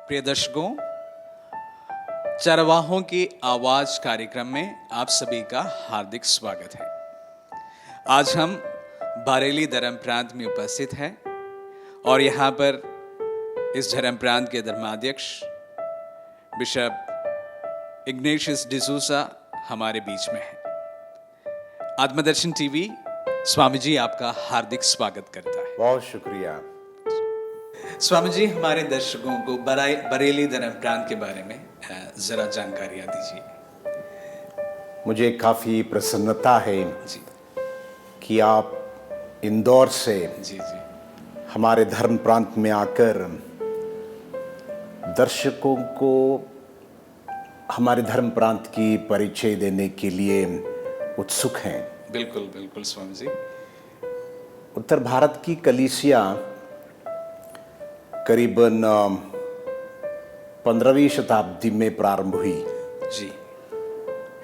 प्रिय दर्शकों, चरवाहों की आवाज कार्यक्रम में आप सभी का हार्दिक स्वागत है। आज हम बरेली धर्म प्रांत में उपस्थित हैं और यहाँ पर इस धर्म प्रांत के धर्माध्यक्ष बिशप इग्नेशियस डिसूजा हमारे बीच में है। आत्मदर्शन टीवी स्वामी जी आपका हार्दिक स्वागत करता है। बहुत शुक्रिया। स्वामी जी, हमारे दर्शकों को बरेली धर्म प्रांत के बारे में जरा जानकारियां दीजिए। मुझे काफ़ी प्रसन्नता है जी कि आप इंदौर से जी जी हमारे धर्म प्रांत में आकर दर्शकों को हमारे धर्म प्रांत की परिचय देने के लिए उत्सुक हैं। बिल्कुल बिल्कुल स्वामी जी। उत्तर भारत की कलीसिया करीबन 15वीं शताब्दी में प्रारंभ हुई। जी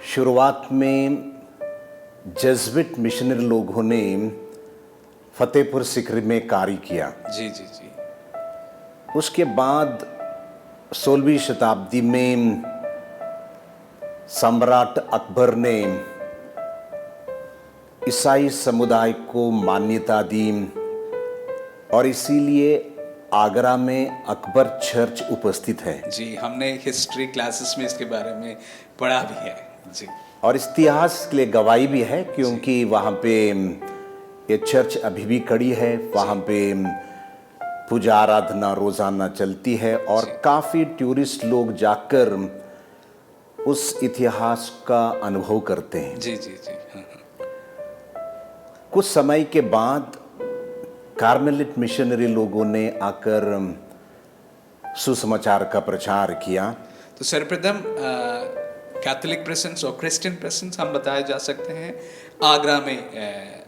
शुरुआत में जेज़ुइट मिशनरी लोगों ने फतेहपुर सिकरी में कार्य किया। जी जी जी उसके बाद 16वीं शताब्दी में सम्राट अकबर ने ईसाई समुदाय को मान्यता दी और इसीलिए आगरा में अकबर चर्च उपस्थित है। जी, हमने हिस्ट्री क्लासेस में इसके बारे में पढ़ा भी है। जी, और इतिहास के लिए गवाही भी है क्योंकि वहाँ पे ये चर्च अभी भी खड़ी है। वहाँ पे पूजा आराधना रोजाना चलती है और काफ़ी टूरिस्ट लोग जाकर उस इतिहास का अनुभव करते हैं। जी जी जी हाँ। कुछ समय के बाद कार्मेलिट मिशनरी लोगों ने आकर सुसमाचार का प्रचार किया। तो सर्वप्रथम कैथोलिक प्रेजेंस और क्रिश्चियन प्रेजेंस हम बताए जा सकते हैं आगरा में,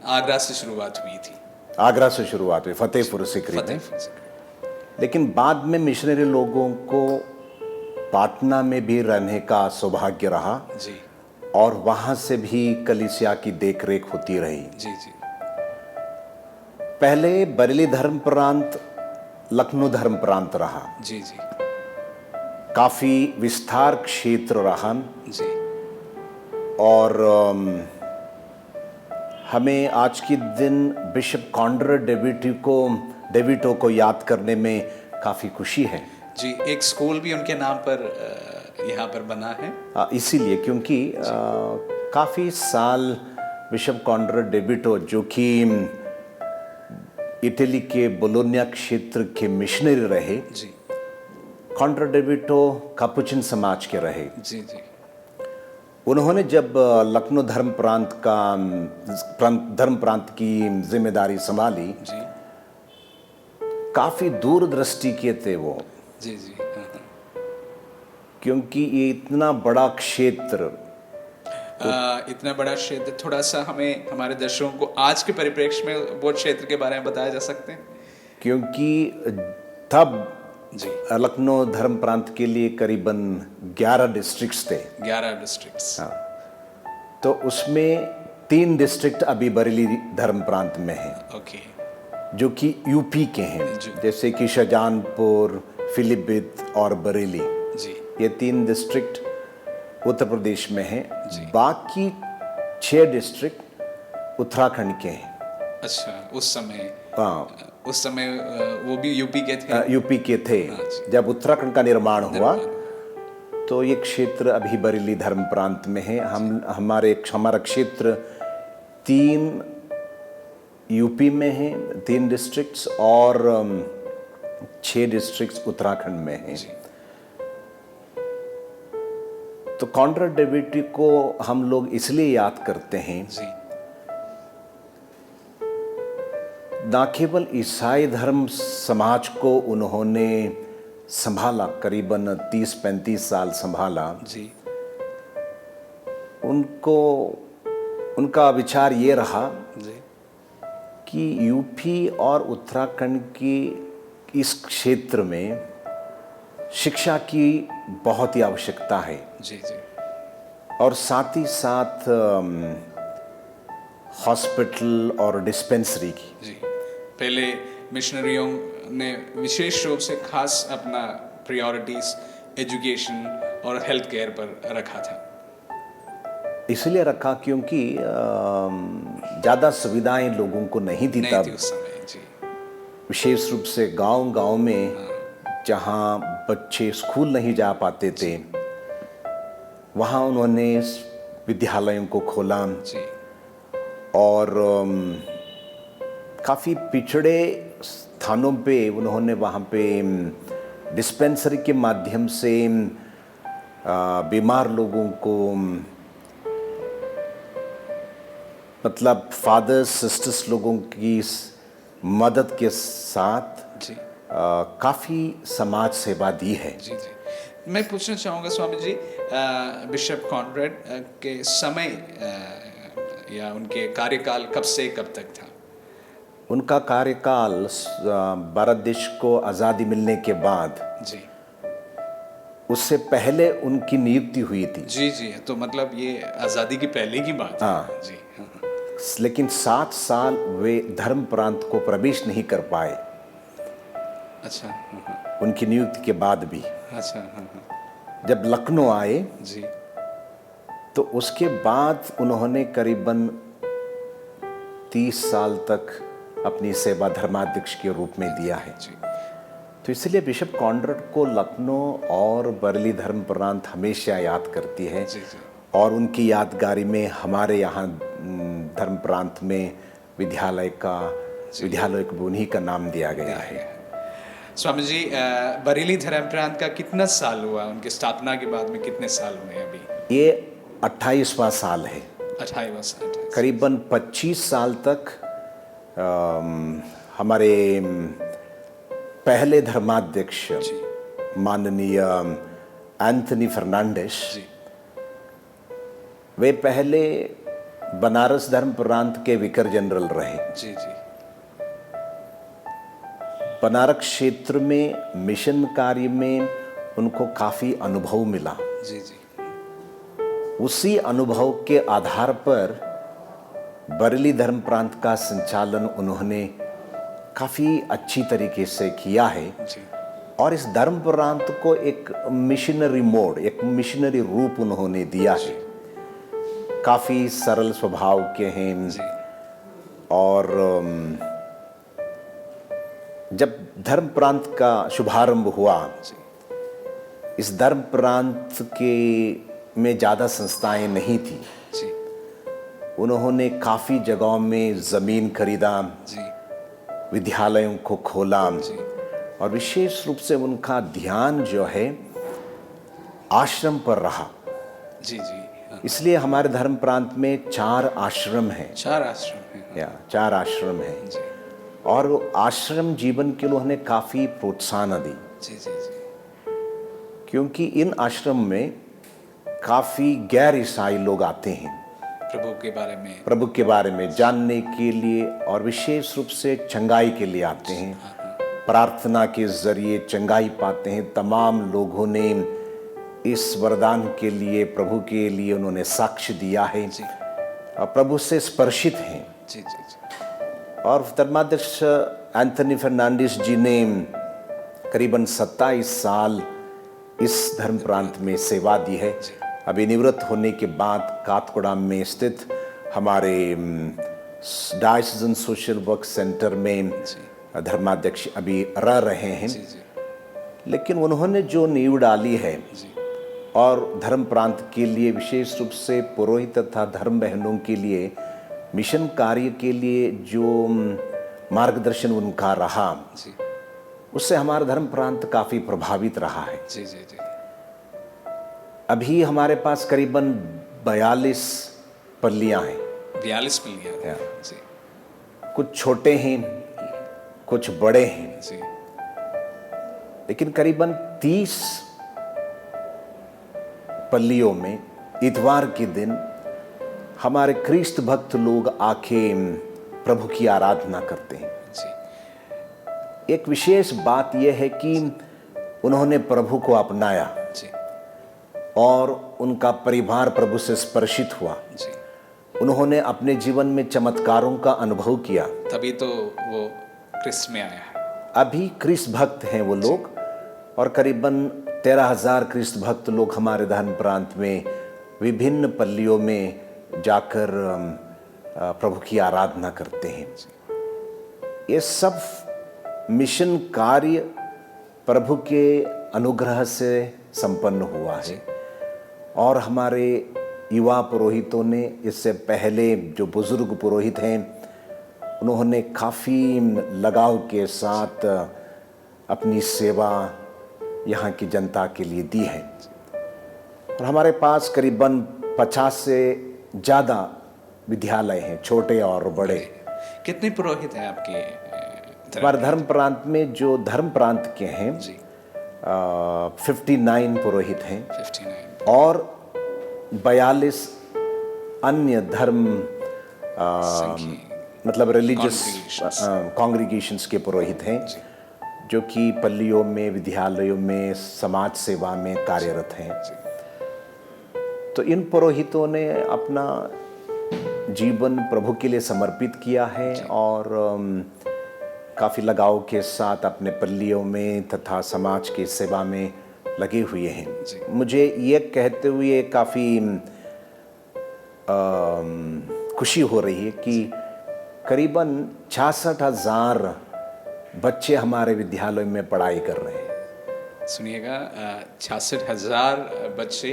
आगरा से शुरुआत हुई थी। आगरा से शुरुआत हुई, फतेहपुर सिकरी में। लेकिन बाद में मिशनरी लोगों को पाटना में भी रहने का सौभाग्य रहा जी, और वहाँ से भी कलीसिया की देखरेख होती रही। जी जी पहले बरेली धर्म प्रांत लखनऊ धर्म प्रांत रहा। जी जी काफ़ी विस्तार क्षेत्र रहा जी और हमें आज के दिन बिशप कॉन्ड्रे डेविटो को याद करने में काफ़ी खुशी है। जी, एक स्कूल भी उनके नाम पर यहाँ पर बना है। इसीलिए क्योंकि काफ़ी साल बिशप कॉन्ड्रे डेविटो जो कि इटली के बोलोनिया क्षेत्र के मिशनरी रहे। जी कॉन्ड्रे डेविटो कापुचिन समाज के रहे। जी जी उन्होंने जब लखनऊ धर्म प्रांत की जिम्मेदारी संभाली, जी काफी दूरदृष्टि के थे वो, जी जी हाँ। क्योंकि ये इतना बड़ा क्षेत्र, इतना बड़ा क्षेत्र, थोड़ा सा हमें हमारे दर्शकों को आज के परिप्रेक्ष्य में वो क्षेत्र के बारे में बताया जा सकते हैं। क्योंकि तब जी लखनऊ धर्म प्रांत के लिए करीबन 11 डिस्ट्रिक्ट्स थे। 11 डिस्ट्रिक्ट्स। हाँ, तो उसमें 3 डिस्ट्रिक्ट अभी बरेली धर्म प्रांत में हैं। ओके। जो कि यूपी के हैं, जैसे कि शाहजहानपुर, पीलीभीत और बरेली। जी ये 3 डिस्ट्रिक्ट उत्तर प्रदेश में हैं। जी। बाकी 6 डिस्ट्रिक्ट उत्तराखंड के हैं। अच्छा, उस समय हाँ, वो भी यूपी के थे। यूपी के थे। जी। जब उत्तराखंड का निर्माण हुआ तो ये क्षेत्र अभी बरेली धर्म प्रांत में है। हमारा क्षेत्र 3 यूपी में है, 3 डिस्ट्रिक्ट्स और 6 डिस्ट्रिक्ट्स उत्तराखंड में हैं। तो कॉन्ड्रे डेविटो को हम लोग इसलिए याद करते हैं, जी ना केवल ईसाई धर्म समाज को उन्होंने संभाला, करीबन 30-35 साल संभाला। जी उनका विचार ये रहा जी कि यूपी और उत्तराखंड की इस क्षेत्र में शिक्षा की बहुत ही आवश्यकता है। जी जी और साथ ही साथ हॉस्पिटल और डिस्पेंसरी की। जी, पहले मिशनरियों ने विशेष रूप से खास अपना प्रायोरिटीज एजुकेशन और हेल्थ केयर पर रखा था? इसलिए रखा क्योंकि ज़्यादा सुविधाएं लोगों को नहीं थी नहीं तब, थी उस समय जी। विशेष रूप से गांव-गांव में जहां बच्चे स्कूल नहीं जा पाते थे, वहां उन्होंने विद्यालयों को खोला जी और काफ़ी पिछड़े स्थानों पे उन्होंने वहाँ पे डिस्पेंसरी के माध्यम से बीमार लोगों को मतलब फादर्स सिस्टर्स लोगों की मदद के साथ जी काफ़ी समाज सेवा दी है। जी जी। मैं पूछना चाहूँगा स्वामी जी, बिशप कॉनरेड के समय या उनके कार्यकाल कब से कब तक था? उनका कार्यकाल भारत देश को आज़ादी मिलने के बाद, जी उससे पहले उनकी नियुक्ति हुई थी। जी जी, तो मतलब ये आज़ादी की पहले की बात है। हाँ। जी हाँ। लेकिन 7 साल वे धर्म प्रांत को प्रवेश नहीं कर पाए अच्छा हाँ, उनकी नियुक्ति के बाद भी। अच्छा हाँ, जब लखनऊ आए जी तो उसके बाद उन्होंने करीबन 30 साल तक अपनी सेवा धर्माध्यक्ष के रूप में दिया है। जी तो इसलिए बिशप कॉनरेड को लखनऊ और बरेली धर्म प्रांत हमेशा याद करती है जी जी और उनकी यादगारी में हमारे यहाँ धर्म प्रांत में विद्यालय को उन्हीं का नाम दिया गया है। स्वामी जी, बरेली धर्म प्रांत का कितना साल हुआ? उनकी स्थापना के बाद में कितने साल हुए अभी? ये 28वां साल है। 28वां साल। करीबन 25 साल तक हमारे पहले धर्माध्यक्ष जी माननीय एंथनी फर्नांडिस, जी वे पहले बनारस धर्म प्रांत के विकार जनरल रहे। जी जी बनारस क्षेत्र में मिशन कार्य में उनको काफ़ी अनुभव मिला। जी जी उसी अनुभव के आधार पर बरेली धर्म प्रांत का संचालन उन्होंने काफ़ी अच्छी तरीके से किया है जी और इस धर्म प्रांत को एक मिशनरी मोड, एक मिशनरी रूप उन्होंने दिया है। काफ़ी सरल स्वभाव के हैं जी और जब धर्म प्रांत का शुभारंभ हुआ, जी इस धर्म प्रांत के में ज़्यादा संस्थाएं नहीं थी। जी उन्होंने काफ़ी जगहों में ज़मीन खरीदा, जी विद्यालयों को खोला जी और विशेष रूप से उनका ध्यान जो है आश्रम पर रहा। जी जी हाँ। इसलिए हमारे धर्म प्रांत में 4 आश्रम हैं 4 आश्रम हैं। या 4 आश्रम हैं जी और वो आश्रम जीवन के लिए उन्होंने काफ़ी प्रोत्साहन दी जी जी जी क्योंकि इन आश्रम में काफ़ी गैर ईसाई लोग आते हैं प्रभु के बारे में जानने के लिए और विशेष रूप से चंगाई के लिए आते हैं। प्रार्थना के जरिए चंगाई पाते हैं। तमाम लोगों ने इस वरदान के लिए, प्रभु के लिए उन्होंने साक्ष्य दिया है और प्रभु से स्पर्शित हैं। जी जी जी और धर्माध्यक्ष एंथनी फर्नांडिस जी ने करीबन 27 साल इस धर्म प्रांत में सेवा दी है। अभी निवृत्त होने के बाद कातगोदाम में स्थित हमारे डायसिजन सोशल वर्क सेंटर में धर्माध्यक्ष अभी रह रहे हैं। जी जी लेकिन उन्होंने जो नींव डाली है जी और धर्म प्रांत के लिए, विशेष रूप से पुरोहित तथा धर्म बहनों के लिए, मिशन कार्य के लिए जो मार्गदर्शन उनका रहा, जी उससे हमारा धर्म प्रांत काफ़ी प्रभावित रहा है। जी जी जी अभी हमारे पास करीबन 42 पल्लियाँ हैं। 42 पल्लियाँ जी कुछ छोटे हैं, कुछ बड़े हैं, जी लेकिन करीबन 30 पल्लियों में इतवार के दिन हमारे ख्रिस्त भक्त लोग आके प्रभु की आराधना करते हैं। जी एक विशेष बात यह है कि उन्होंने प्रभु को अपनाया जी और उनका परिवार प्रभु से स्पर्शित हुआ। जी उन्होंने अपने जीवन में चमत्कारों का अनुभव किया। तभी तो वो क्रिस्त में आया है। अभी ख्रिस्त भक्त हैं वो लोग और करीबन 13,000 ख्रिस्त भक्त लोग हमारे धर्म प्रांत में विभिन्न पल्लियों में जाकर प्रभु की आराधना करते हैं। ये सब मिशन कार्य प्रभु के अनुग्रह से संपन्न हुआ है और हमारे युवा पुरोहितों ने, इससे पहले जो बुजुर्ग पुरोहित हैं, उन्होंने काफ़ी लगाव के साथ अपनी सेवा यहाँ की जनता के लिए दी है। और हमारे पास करीबन 50 से ज़्यादा विद्यालय हैं, छोटे और बड़े। कितने पुरोहित हैं आपके हमारे धर्म प्रांत में? जो धर्म प्रांत के हैं जी 59 पुरोहित हैं 59 और 42 अन्य धर्म मतलब रिलीजियस कॉन्ग्रीगेशंस के पुरोहित हैं जो कि पल्लियों में, विद्यालयों में, समाज सेवा में कार्यरत हैं। तो इन पुरोहितों ने अपना जीवन प्रभु के लिए समर्पित किया है और काफ़ी लगाव के साथ अपने पल्लियों में तथा समाज की सेवा में लगे हुए हैं। मुझे ये कहते हुए काफ़ी खुशी हो रही है कि करीबन 66,000 बच्चे हमारे विद्यालय में पढ़ाई कर रहे हैं। सुनिएगा, 66,000 बच्चे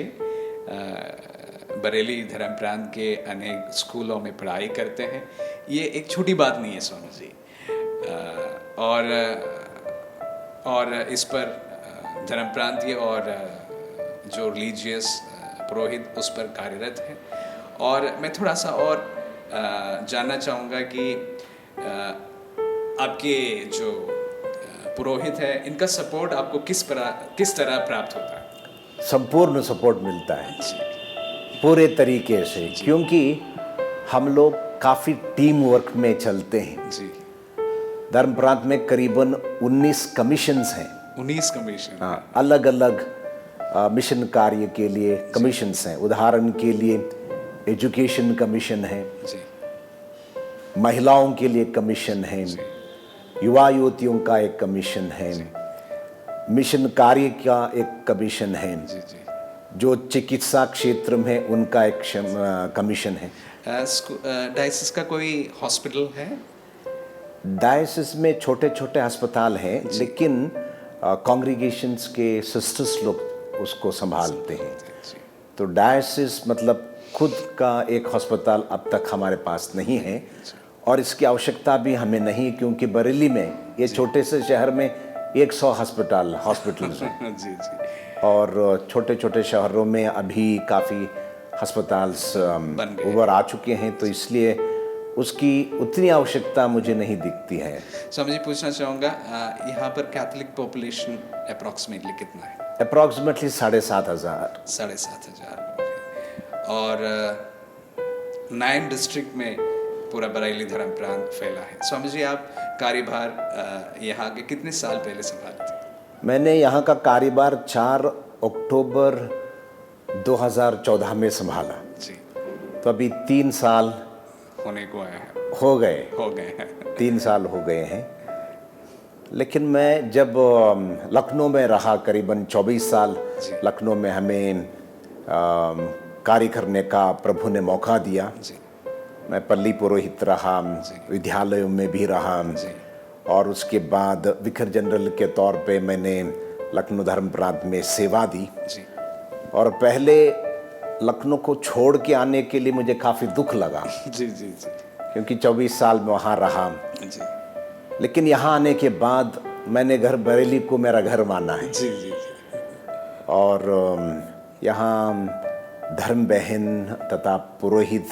बरेली धर्म प्रांत के अनेक स्कूलों में पढ़ाई करते हैं। ये एक छोटी बात नहीं है सोनू जी। और इस पर धर्म प्रांतीय और जो रिलीजियस पुरोहित उस पर कार्यरत हैं। और मैं थोड़ा सा और जानना चाहूँगा कि आपके जो पुरोहित है, इनका सपोर्ट आपको किस तरह प्राप्त होता है? संपूर्ण सपोर्ट मिलता है पूरे तरीके से, क्योंकि हम लोग काफ़ी टीम वर्क में चलते हैं जी। धर्म प्रांत में करीबन 19 कमीशंस हैं। 19 कमीशन? हाँ, अलग अलग मिशन कार्य के लिए कमीशंस हैं। उदाहरण के लिए एजुकेशन कमीशन है जी, महिलाओं के लिए कमीशन है, युवा युवतियों का एक कमीशन है, मिशन कार्य का एक कमीशन है जी, जी। जो चिकित्सा क्षेत्र में उनका एक कमीशन है। डायसिस का कोई हॉस्पिटल है? डायसिस में छोटे छोटे अस्पताल हैं, लेकिन कॉन्ग्रीगेशंस के सिस्टर्स लोग उसको संभालते हैं। तो डायसिस मतलब खुद का एक अस्पताल अब तक हमारे पास नहीं है और इसकी आवश्यकता भी हमें नहीं, क्योंकि बरेली में, ये छोटे से शहर में 100 हॉस्पिटल्स हैं जी जी। और छोटे छोटे शहरों में अभी काफ़ी अस्पताल्स उभर आ चुके हैं, तो इसलिए उसकी उतनी आवश्यकता मुझे नहीं दिखती है। स्वामी जी, पूछना चाहूँगा, यहाँ पर कैथोलिक पॉपुलेशन अप्रॉक्सीमेटली कितना है? अप्रॉक्सीमेटली 7,500। 7,500। और 9 डिस्ट्रिक्ट में पूरा बरेली धर्म प्रांत फैला है। स्वामी जी, आप कार्यभार यहाँ के कितने साल पहले संभाले थे? मैंने यहाँ का कार्यभार 4 अक्टूबर 2014 में संभाला जी। तो अभी 3 साल होने को आया है। हो गए हैं 3 साल हो गए हैं। लेकिन मैं जब लखनऊ में रहा करीबन 24 साल, लखनऊ में हमें कार्य करने का प्रभु ने मौका दिया। मैं पल्ली पुरोहित रहा, विद्यालयों में भी रहा और उसके बाद विकार जनरल के तौर पे मैंने लखनऊ धर्म प्रांत में सेवा दी। और पहले लखनऊ को छोड़ के आने के लिए मुझे काफ़ी दुख लगा जी जी जी, क्योंकि 24 साल में वहाँ रहा जी। लेकिन यहाँ आने के बाद मैंने घर बरेली को मेरा घर माना है जी जी जी। और यहाँ धर्म बहन तथा पुरोहित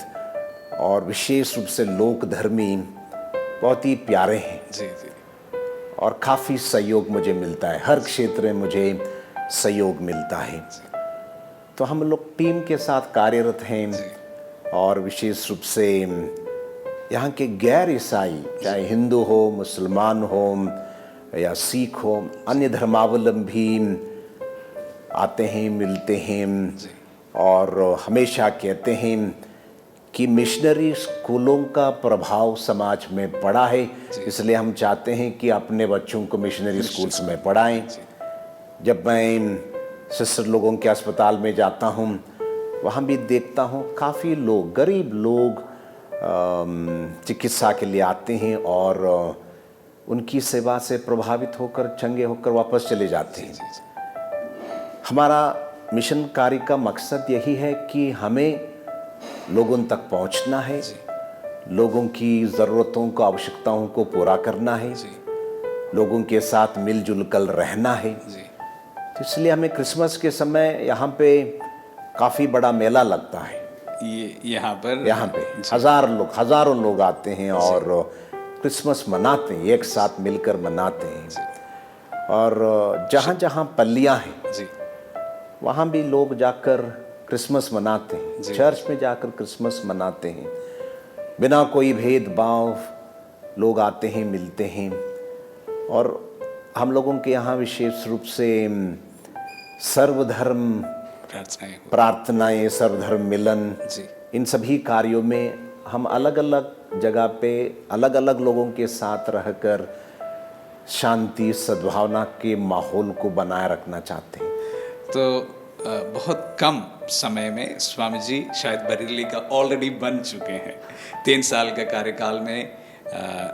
और विशेष रूप से लोक धर्मी बहुत ही प्यारे हैं जी जी। और काफ़ी सहयोग मुझे मिलता है, हर क्षेत्र में मुझे सहयोग मिलता है। तो हम लोग टीम के साथ कार्यरत हैं और विशेष रूप से यहाँ के गैर ईसाई, चाहे हिंदू हो, मुसलमान हो या सिख हो, अन्य धर्मावलंबी आते हैं, मिलते हैं और हमेशा कहते हैं कि मिशनरी स्कूलों का प्रभाव समाज में पड़ा है, इसलिए हम चाहते हैं कि अपने बच्चों को मिशनरी स्कूल्स में पढ़ाएं। जब मैं सिस्टर लोगों के अस्पताल में जाता हूँ वहाँ भी देखता हूँ काफ़ी लोग, गरीब लोग चिकित्सा के लिए आते हैं और उनकी सेवा से प्रभावित होकर चंगे होकर वापस चले जाते हैं। हमारा मिशन कार्य का मकसद यही है कि हमें लोगों तक पहुंचना है, लोगों की ज़रूरतों को, आवश्यकताओं को पूरा करना है, लोगों के साथ मिलजुल कर रहना है। तो इसलिए हमें क्रिसमस के समय यहाँ पे काफ़ी बड़ा मेला लगता है। ये यहाँ पे हज़ारों लोग आते हैं और क्रिसमस मनाते हैं, एक साथ मिलकर मनाते हैं। और जहाँ जहाँ पल्लियाँ हैं वहाँ भी लोग जाकर क्रिसमस मनाते हैं, चर्च में जाकर क्रिसमस मनाते हैं। बिना कोई भेदभाव लोग आते हैं, मिलते हैं। और हम लोगों के यहाँ विशेष रूप से सर्वधर्म प्रार्थनाएं, सर्वधर्म मिलन, इन सभी कार्यों में हम अलग अलग जगह पे अलग अलग लोगों के साथ रहकर शांति, सद्भावना के माहौल को बनाए रखना चाहते हैं। तो बहुत कम समय में स्वामी जी शायद बरेली का ऑलरेडी बन चुके हैं। 3 साल के कार्यकाल में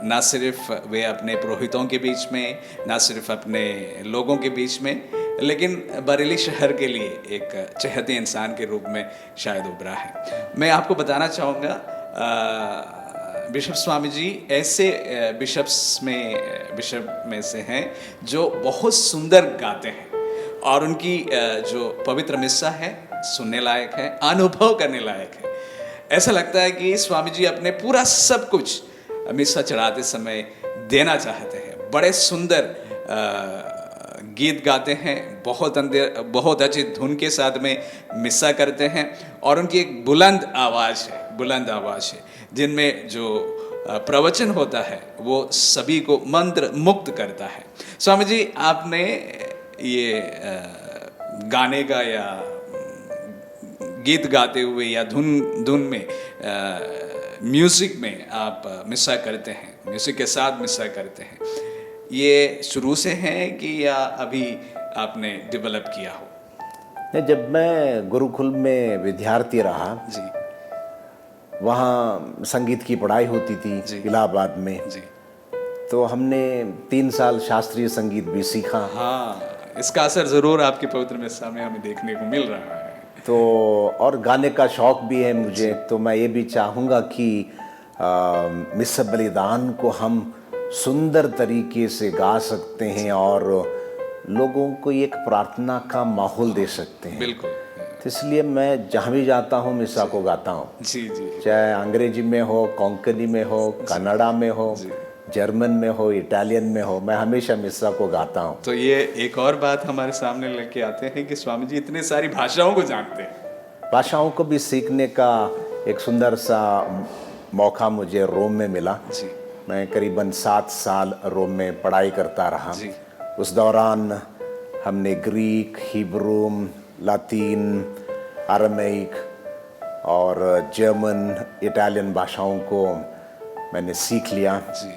ना सिर्फ वे अपने पुरोहितों के बीच में, ना सिर्फ अपने लोगों के बीच में, लेकिन बरेली शहर के लिए एक चहेते इंसान के रूप में शायद उभरा है। मैं आपको बताना चाहूँगा बिशप स्वामी जी ऐसे बिशप में से हैं जो बहुत सुंदर गाते हैं और उनकी जो पवित्र मिस्सा है सुनने लायक है, अनुभव करने लायक है। ऐसा लगता है कि स्वामी जी अपने पूरा सब कुछ मिस्सा चढ़ाते समय देना चाहते हैं। बड़े सुंदर गीत गाते हैं, बहुत अच्छी धुन के साथ में मिस्सा करते हैं और उनकी एक बुलंद आवाज़ है जिनमें जो प्रवचन होता है वो सभी को मंत्र मुक्त करता है। स्वामी जी, आपने ये गाने का या गीत गाते हुए या धुन में म्यूज़िक में आप मिस्सा करते हैं, म्यूज़िक के साथ मिस्सा करते हैं, ये शुरू से हैं कि या अभी आपने डेवलप किया हो? जब मैं गुरुकुल में विद्यार्थी रहा जी, वहाँ संगीत की पढ़ाई होती थी इलाहाबाद में जी, तो हमने 3 साल शास्त्रीय संगीत भी सीखा। हाँ, इसका असर ज़रूर आपके पवित्र मिस्सा में हमें देखने को मिल रहा है। तो और गाने का शौक़ भी है मुझे, तो मैं ये भी चाहूँगा कि मिस्सा बलिदान को हम सुंदर तरीके से गा सकते हैं और लोगों को एक प्रार्थना का माहौल दे सकते हैं। बिल्कुल। तो इसलिए मैं जहाँ भी जाता हूँ मिस्सा को गाता हूँ। जी जी। चाहे अंग्रेजी में हो, कोंकणी में हो, कन्नड़ा में हो, जर्मन में हो, इटालियन में हो, मैं हमेशा मिस्सा को गाता हूँ। तो ये एक और बात हमारे सामने लेके आते हैं कि स्वामी जी इतनी सारी भाषाओं को जानते हैं। भाषाओं को भी सीखने का एक सुंदर सा मौका मुझे रोम में मिला। जी। मैं करीबन 7 साल रोम में पढ़ाई करता रहा। जी। उस दौरान हमने ग्रीक, हिब्रू, लातीन, अरामीक और जर्मन, इटालियन भाषाओं को मैंने सीख लिया। जी।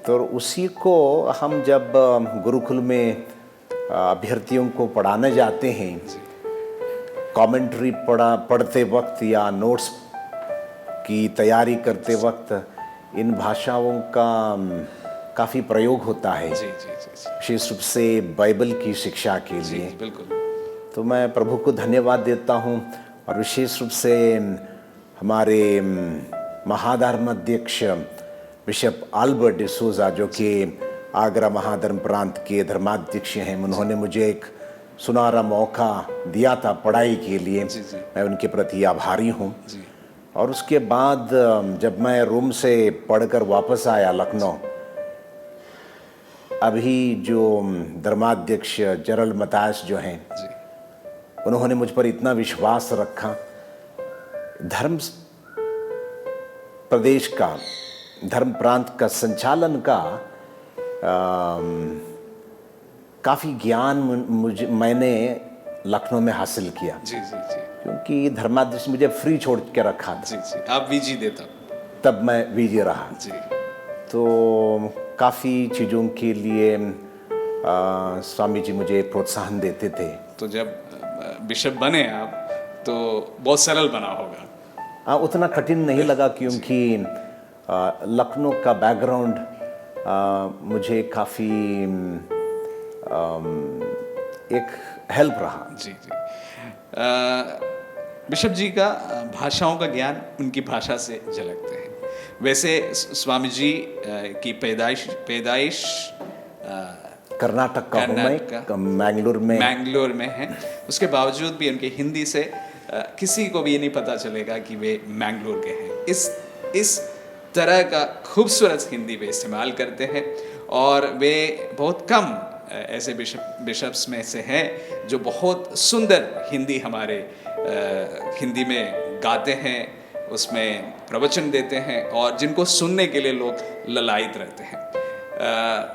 तो उसी को हम जब गुरुकुल में अभ्यर्थियों को पढ़ाने जाते हैं, कमेंट्री पढ़ते वक्त या नोट्स की तैयारी करते वक्त इन भाषाओं का काफ़ी प्रयोग होता है, विशेष रूप से बाइबल की शिक्षा के लिए। बिल्कुल। तो मैं प्रभु को धन्यवाद देता हूँ और विशेष रूप से हमारे महाधर्माध्यक्ष बिशप अल्बर्ट डिसूजा जो कि आगरा महाधर्म प्रांत के धर्माध्यक्ष हैं, उन्होंने मुझे एक सुनहरा मौका दिया था पढ़ाई के लिए। मैं उनके प्रति आभारी हूँ। और उसके बाद जब मैं रोम से पढ़कर वापस आया लखनऊ, अभी जो धर्माध्यक्ष जरल मतास जो हैं, उन्होंने मुझ पर इतना विश्वास रखा। धर्म प्रदेश का, धर्म प्रांत का संचालन का काफ़ी ज्ञान मैंने लखनऊ में हासिल किया। जी जी जी। क्योंकि धर्माध्यक्ष मुझे फ्री छोड़ के रखा था। जी जी। आप वीजी देता? तब मैं वीजी रहा। जी। तो काफ़ी चीज़ों के लिए स्वामी जी मुझे प्रोत्साहन देते थे। तो जब बिशप बने आप तो बहुत सरल बना होगा। उतना कठिन नहीं लगा क्योंकि लखनऊ का बैकग्राउंड मुझे काफ़ी एक हेल्प रहा। जी जी। बिशप जी का भाषाओं का ज्ञान उनकी भाषा से झलकते हैं। वैसे स्वामी जी की पैदाइश कर्नाटक का हूँ मैं, मैंगलोर में है। उसके बावजूद भी उनके हिंदी से किसी को भी ये नहीं पता चलेगा कि वे मैंगलोर के हैं। इस तरह का खूबसूरत हिंदी वे इस्तेमाल करते हैं और वे बहुत कम ऐसे बिशप्स में से हैं जो बहुत सुंदर हिंदी हमारे हिंदी में गाते हैं, उसमें प्रवचन देते हैं और जिनको सुनने के लिए लोग ललायित रहते हैं।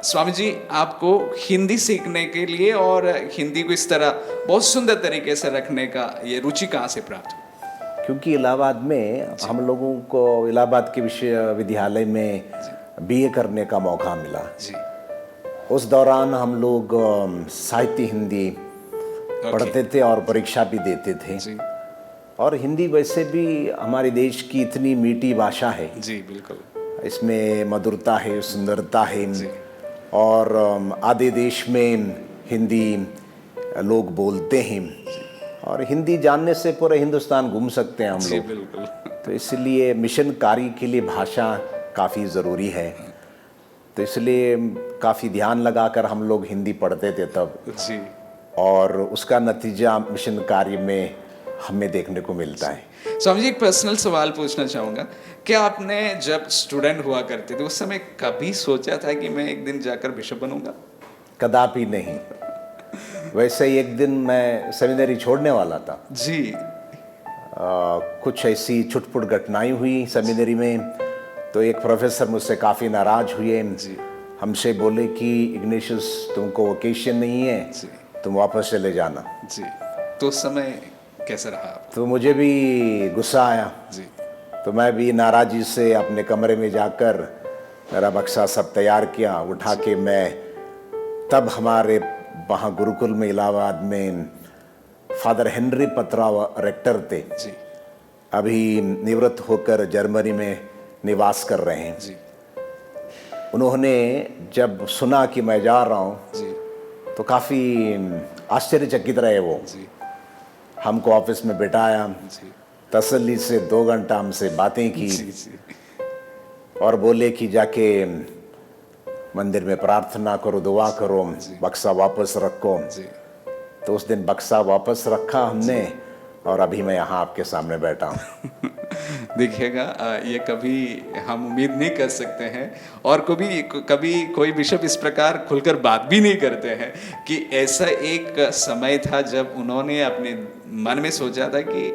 स्वामी जी, आपको हिंदी सीखने के लिए और हिंदी को इस तरह बहुत सुंदर तरीके से रखने का ये रुचि कहाँ से प्राप्त हुई? क्योंकि इलाहाबाद में हम लोगों को इलाहाबाद के विश्वविद्यालय में बीए करने का मौका मिला जी। उस दौरान हम लोग साहित्य हिंदी पढ़ते थे और परीक्षा भी देते थे जी। और हिंदी वैसे भी हमारे देश की इतनी मीठी भाषा है जी, बिल्कुल। इसमें मधुरता है, सुंदरता है और आधे देश में हिंदी लोग बोलते हैं और हिंदी जानने से पूरे हिंदुस्तान घूम सकते हैं हम लोग। बिल्कुल। तो इसलिए मिशन कार्य के लिए भाषा काफ़ी ज़रूरी है, तो इसलिए काफ़ी ध्यान लगाकर हम लोग हिंदी पढ़ते थे तब जी। और उसका नतीजा मिशन कार्य में हमें देखने को मिलता है। स्वामी जी, एक पर्सनल सवाल पूछना चाहूँगा, क्या आपने जब स्टूडेंट हुआ करते थे उस समय कभी सोचा था कि मैं एक दिन जाकर बिशप बनूंगा? कदापि नहीं। वैसे ही एक दिन मैं सेमिनरी छोड़ने वाला था जी। कुछ ऐसी छुटपुट घटनाएं हुई सेमिनरी में, तो एक प्रोफेसर मुझसे काफ़ी नाराज हुए जी। हमसे बोले कि इग्नेशियस, तुमको वोकेशन नहीं है जी। तुम वापस चले जाना जी। तो उस समय कैसा रहा? तो मुझे भी गुस्सा आया जी। तो मैं भी नाराज़ी से अपने कमरे में जाकर मेरा बक्सा सब तैयार किया, उठा के मैं तब हमारे वहाँ गुरुकुल में इलाहाबाद में फादर हेनरी पत्राव रेक्टर थे जी। अभी निवृत्त होकर जर्मनी में निवास कर रहे हैं जी। उन्होंने जब सुना कि मैं जा रहा हूँ जी, तो काफ़ी आश्चर्यचकित रहे वो जी। हमको ऑफिस में बिठाया, तसल्ली से 2 घंटा हमसे बातें की जी। और बोले कि जाके मंदिर में प्रार्थना करो, दुआ करो, बक्सा वापस रखो जी। तो उस दिन बक्सा वापस रखा हमने और अभी मैं यहाँ आपके सामने बैठा हूँ। देखिएगा, ये कभी हम उम्मीद नहीं कर सकते हैं और कभी कोई बिशप इस प्रकार खुलकर बात भी नहीं करते हैं कि ऐसा एक समय था जब उन्होंने अपने मन में सोचा था कि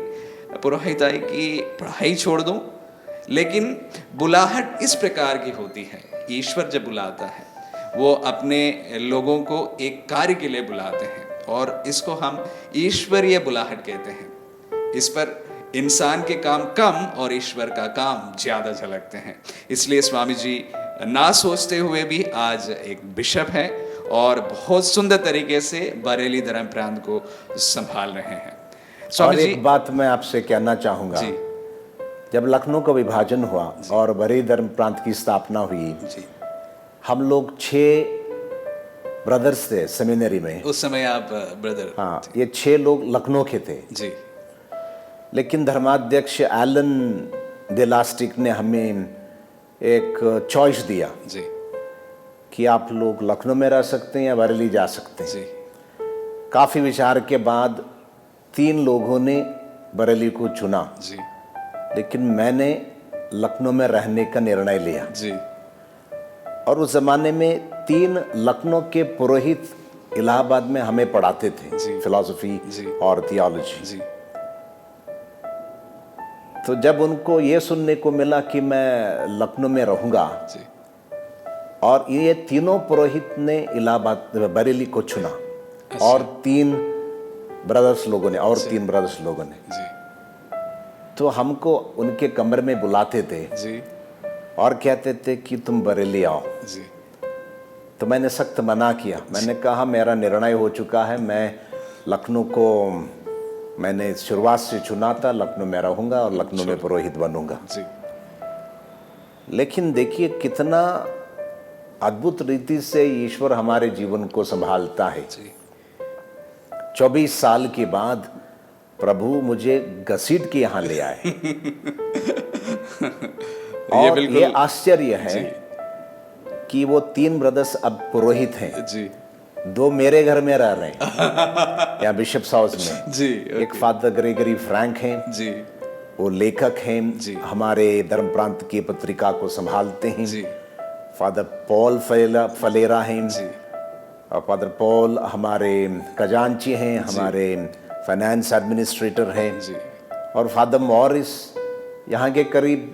पुरोहिताई की पढ़ाई छोड़ दूं, लेकिन बुलाहट इस प्रकार की होती है। ईश्वर जब बुलाता है वो अपने लोगों को एक कार्य के लिए बुलाते हैं और इसको हम ईश्वरीय बुलाहट कहते हैं। इस पर इंसान के काम कम और ईश्वर का काम ज्यादा झलकते हैं। इसलिए स्वामी जी ना सोचते हुए भी आज एक बिशप हैं और बहुत सुंदर तरीके से बरेली धर्म प्रांत को संभाल रहे हैं। स्वामी जी, एक बात मैं आपसे कहना चाहूँगा, जब लखनऊ का विभाजन हुआ और बरेली धर्म प्रांत की स्थापना हुई जी, हम लोग 6 ब्रदर्स थे सेमिनरी में। उस समय आप ब्रदर? हाँ, ये 6 लोग लखनऊ के थे जी। लेकिन धर्माध्यक्ष एलन डेलास्टिक ने हमें एक चॉइस दिया जी कि आप लोग लखनऊ में रह सकते हैं या बरेली जा सकते हैं जी। काफ़ी विचार के बाद 3 लोगों ने बरेली को चुना जी, लेकिन मैंने लखनऊ में रहने का निर्णय लिया जी। और उस ज़माने में 3 लखनऊ के पुरोहित इलाहाबाद में हमें पढ़ाते थे फिलॉसफी और थियोलॉजी जी। तो जब उनको ये सुनने को मिला कि मैं लखनऊ में रहूँगा और ये तीनों पुरोहित ने इलाहाबाद बरेली को चुना और 3 ब्रदर्स लोगों ने जी। तो हमको उनके कमरे में बुलाते थे जी और कहते थे कि तुम बरेली आओ जी। तो मैंने सख्त मना किया। मैंने कहा मेरा निर्णय हो चुका है, मैं लखनऊ को मैंने शुरुआत से चुना था, लखनऊ में रहूँगा और लखनऊ में पुरोहित बनूंगा। जी लेकिन देखिए कितना अद्भुत रीति से ईश्वर हमारे जीवन को संभालता है। जी 24 साल के बाद प्रभु मुझे घसीट के यहाँ ले आए। और ये आश्चर्य है कि वो 3 ब्रदर्स अब पुरोहित हैं जी 2 मेरे घर में रह रहे हैं या बिशप्स हाउस में। जी एक फादर ग्रेगरी फ्रैंक हैं, जी वो लेखक हैं, जी। हमारे धर्म प्रांत की पत्रिका को संभालते हैं। जी फादर पॉल फलेरा हैं जी और फादर पॉल हमारे खजांची हैं, हमारे फाइनेंस एडमिनिस्ट्रेटर हैं। जी और फादर मॉरिस यहाँ के करीब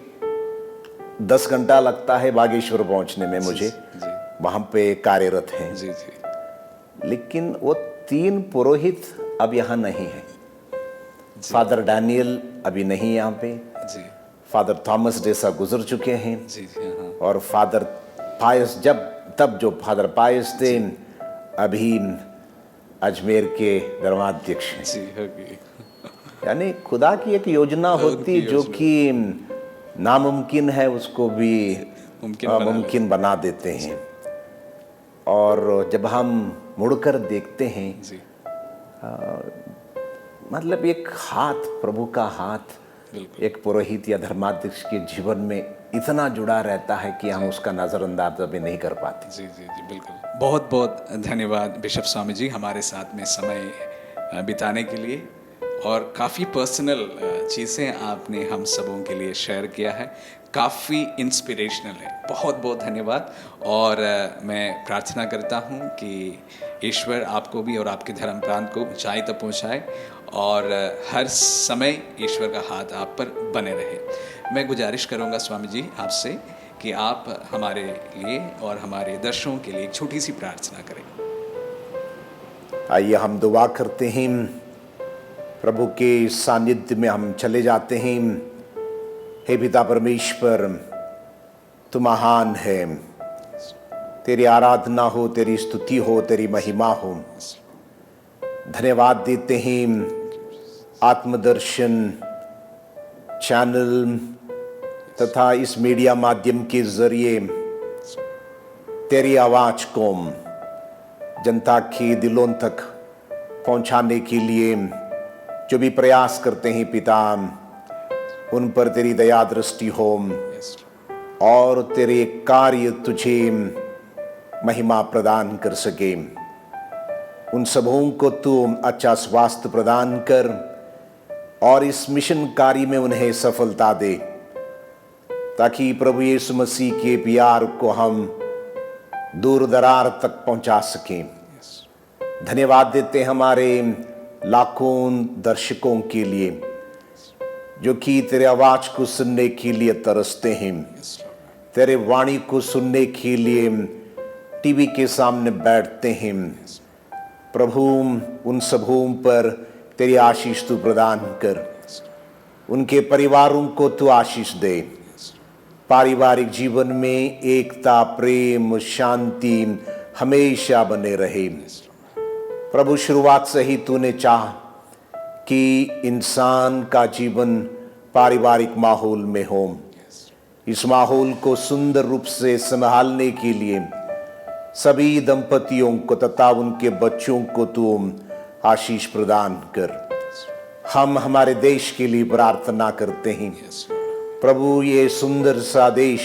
10 घंटा लगता है बागेश्वर पहुँचने में मुझे, जी वहाँ पे कार्यरत हैं। जी जी लेकिन वो 3 पुरोहित अब यहाँ नहीं है। फादर डैनियल अभी नहीं यहाँ पे, जी फादर थॉमस डेसा गुजर चुके हैं जी जी हाँ और फादर पायस तब जो फादर पायस थे अभी अजमेर के धर्माध्यक्ष हैं। जी होगी यानी खुदा की एक योजना होती जो कि नामुमकिन है उसको भी मुमकिन बना देते हैं। और जब हम मुड़कर देखते हैं जी मतलब एक हाथ, प्रभु का हाथ बिल्कुल एक पुरोहित या धर्माध्यक्ष के जीवन में इतना जुड़ा रहता है कि हम उसका नजरअंदाज अभी नहीं कर पाते। जी जी जी बिल्कुल। बहुत बहुत धन्यवाद बिशप स्वामी जी हमारे साथ में समय बिताने के लिए, और काफ़ी पर्सनल चीज़ें आपने हम सबों के लिए शेयर किया है, काफ़ी इंस्पिरेशनल है। बहुत बहुत धन्यवाद। और मैं प्रार्थना करता हूँ कि ईश्वर आपको भी और आपके धर्म प्रांत को ऊंचाई तक पहुँचाए और हर समय ईश्वर का हाथ आप पर बने रहे। मैं गुजारिश करूँगा स्वामी जी आपसे कि आप हमारे लिए और हमारे दर्शकों के लिए एक छोटी सी प्रार्थना करें। आइए हम दुआ करते हैं। प्रभु के सानिध्य में हम चले जाते हैं। हे पिता परमेश्वर, तू महान है, तेरी आराधना हो, तेरी स्तुति हो, तेरी महिमा हो। धन्यवाद देते हैं आत्मदर्शन चैनल तथा इस मीडिया माध्यम के जरिए तेरी आवाज को जनता के दिलों तक पहुंचाने के लिए जो भी प्रयास करते हैं पिता, उन पर तेरी दया दृष्टि हो और तेरे कार्य तुझे महिमा प्रदान कर सके। उन सबों को तू अच्छा स्वास्थ्य प्रदान कर और इस मिशन कार्य में उन्हें सफलता दे, ताकि प्रभु यीशु मसीह के प्यार को हम दूर दरार तक पहुंचा सकें। धन्यवाद देते हमारे लाखों दर्शकों के लिए जो कि तेरे आवाज को सुनने के लिए तरसते हैं, तेरे वाणी को सुनने के लिए टीवी के सामने बैठते हैं। प्रभु उन सबों पर तेरी आशीष तू प्रदान कर, उनके परिवारों को तू आशीष दे। पारिवारिक जीवन में एकता, प्रेम, शांति हमेशा बने रहे। प्रभु शुरुआत से ही तूने चाहा कि इंसान का जीवन पारिवारिक माहौल में हो। इस माहौल को सुंदर रूप से संभालने के लिए सभी दंपतियों को तथा उनके बच्चों को तू आशीष प्रदान कर। हम हमारे देश के लिए प्रार्थना करते हैं। प्रभु ये सुंदर सा देश,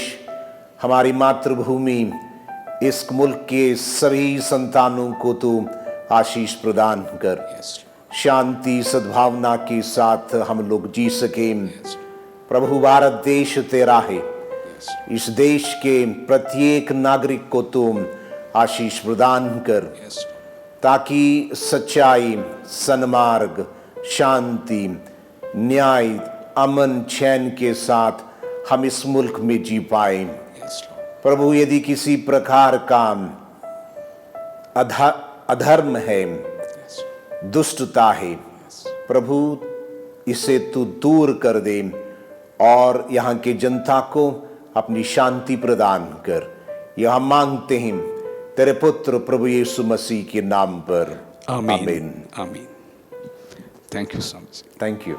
हमारी मातृभूमि, इस मुल्क के सभी संतानों को तू आशीष प्रदान कर। शांति सद्भावना के साथ हम लोग जी सके। प्रभु भारत देश तेरा है, इस देश के प्रत्येक नागरिक को तुम आशीष प्रदान कर, ताकि सच्चाई, सन्मार्ग, शांति, न्याय, अमन, चैन के साथ हम इस मुल्क में जी पाए। प्रभु यदि किसी प्रकार का अधर्म है, दुष्टता है, प्रभु इसे तू दूर कर दे और यहाँ के जनता को अपनी शांति प्रदान कर। यह हम मांगते हैं तेरे पुत्र प्रभु यीशु मसीह के नाम पर आमीन आमीन। Thank you so much. Thank you.